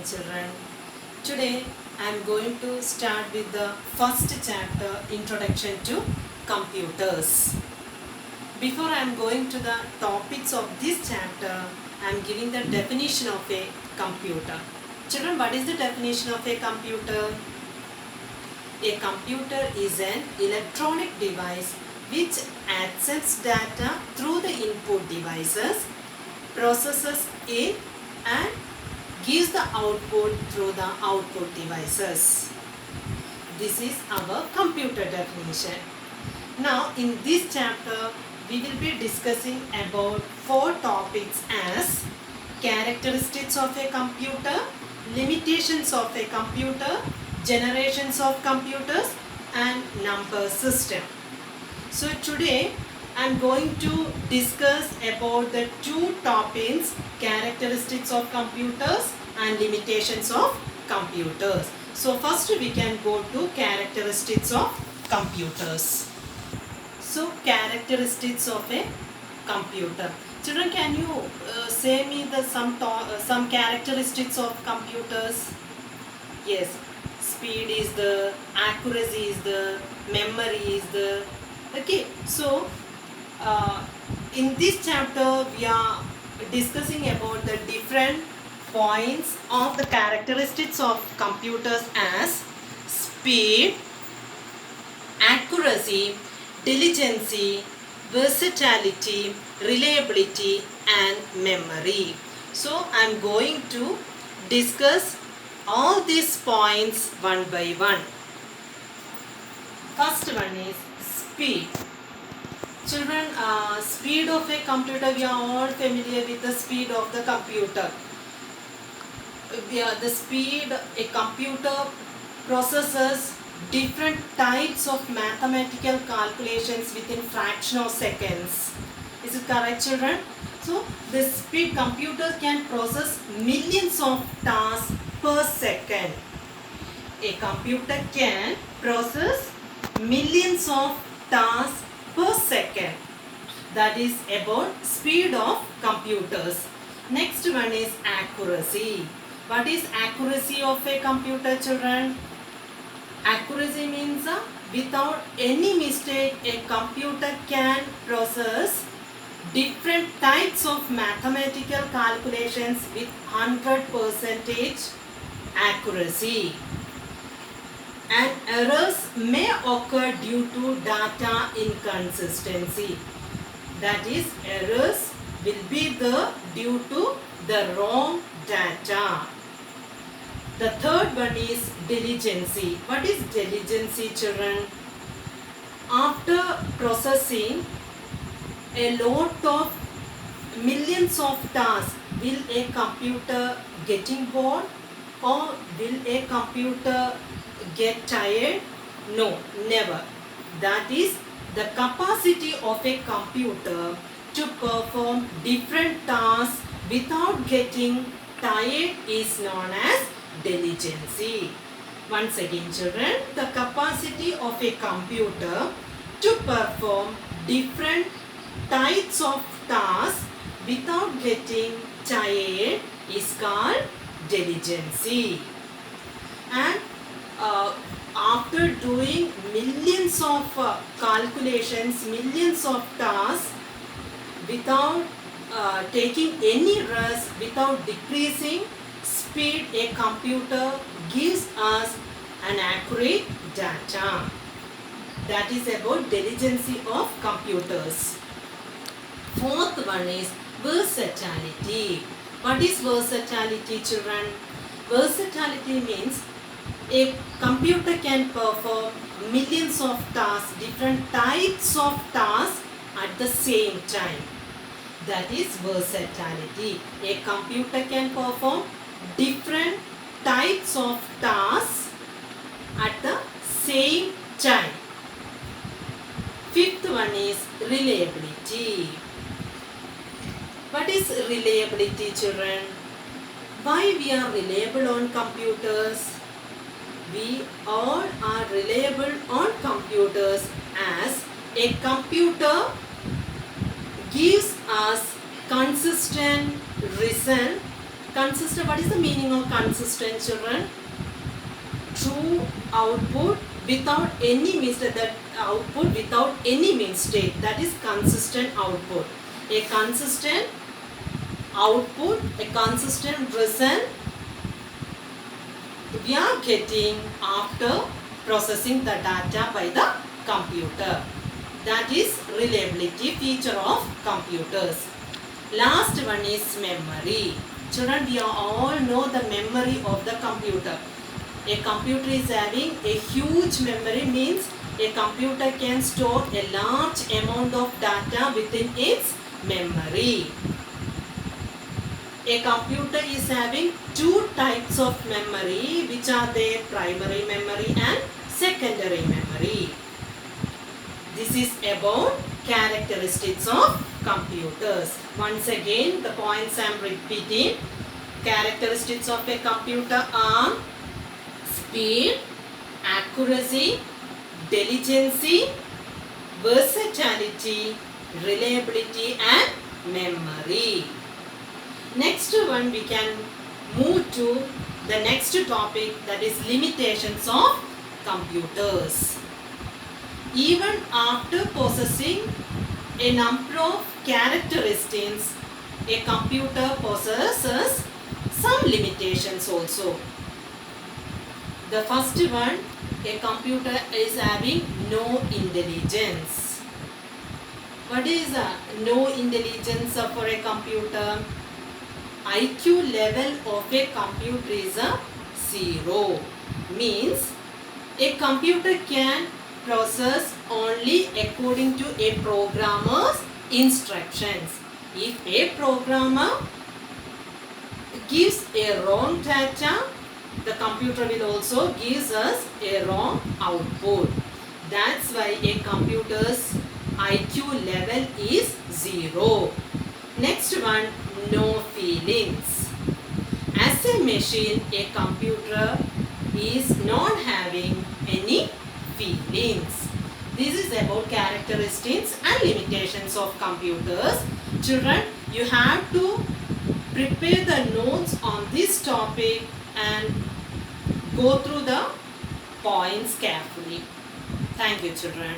morning, children. Today I am going to start with the first chapter, Introduction to Computers. Before I am going to the topics of this chapter, I am giving the definition of a computer. Children, what is the definition of a computer? A computer is an electronic device which accepts data through the input devices, processes it, and gives the output through the output devices. This is our computer definition. Now, in this chapter, we will be discussing about 4 topics as characteristics of a computer, limitations of a computer, generations of computers, and number system. So today I am going to discuss about the 2 topics, characteristics of computers and limitations of computers. So first we can go to characteristics of computers. So characteristics of a computer. Children, can you say me the some characteristics of computers? Yes, speed is the, accuracy is the, memory is the. Okay, so in this chapter we are discussing about the different points of the characteristics of computers as speed, accuracy, diligence, versatility, reliability, and memory. So I am going to discuss all these points one by one. First one is speed. Children, speed of a computer, we are all familiar with the speed of the computer. The speed a computer processes different types of mathematical calculations within fraction of seconds. Is it correct, children? So, the speed computer can process millions of tasks per second. A computer can process millions of tasks per second. That is about speed of computers. Next one is accuracy. What is accuracy of a computer, children? Accuracy means without any mistake a computer can process different types of mathematical calculations with 100% accuracy. And errors may occur due to data inconsistency. That is, errors will be due to the wrong data. The third one is diligence. What is diligence, children? After processing a lot of millions of tasks, will a computer getting bored or will a computer get tired? No, never. That is, the capacity of a computer to perform different tasks without getting tired is known as diligence. Once again, children, the capacity of a computer to perform different types of tasks without getting tired is called diligence. And after doing millions of calculations, millions of tasks without taking any rest, without decreasing speed, a computer gives us an accurate data. That is about diligence of computers. Fourth one is versatility. What is versatility, children? Versatility means a computer can perform millions of tasks, different types of tasks at the same time. That is versatility. A computer can perform different types of tasks at the same time. Fifth one is reliability. What is reliability, children? Why we are reliable on computers? We all are reliable on computers as a computer gives us consistent result Consistent, what is the meaning of consistent, children? True output without any mistake, that output without any mistake, that is consistent output. A consistent output, a consistent result we are getting after processing the data by the computer. That is reliability feature of computers. Last one is memory. Children, we all know the memory of the computer. A computer is having a huge memory, means a computer can store a large amount of data within its memory. A computer is having two types of memory, which are their primary memory and secondary memory. This is about characteristics of computers. Once again, the points I am repeating. Characteristics of a computer are speed, accuracy, diligence, versatility, reliability and memory. Next one, we can move to the next topic, that is limitations of computers. Even after possessing a number of characteristics, a computer possesses some limitations also. The first one, a computer is having no intelligence. What is no intelligence for a computer? IQ level of a computer is 0. Means a computer can process only according to a programmer's instructions. If a programmer gives a wrong data, the computer will also give us a wrong output. That's why a computer's IQ level is 0. Next one, no feelings. As a machine, a computer is not having any feelings. This is about characteristics and limitations of computers. Children, you have to prepare the notes on this topic and go through the points carefully. Thank you, children.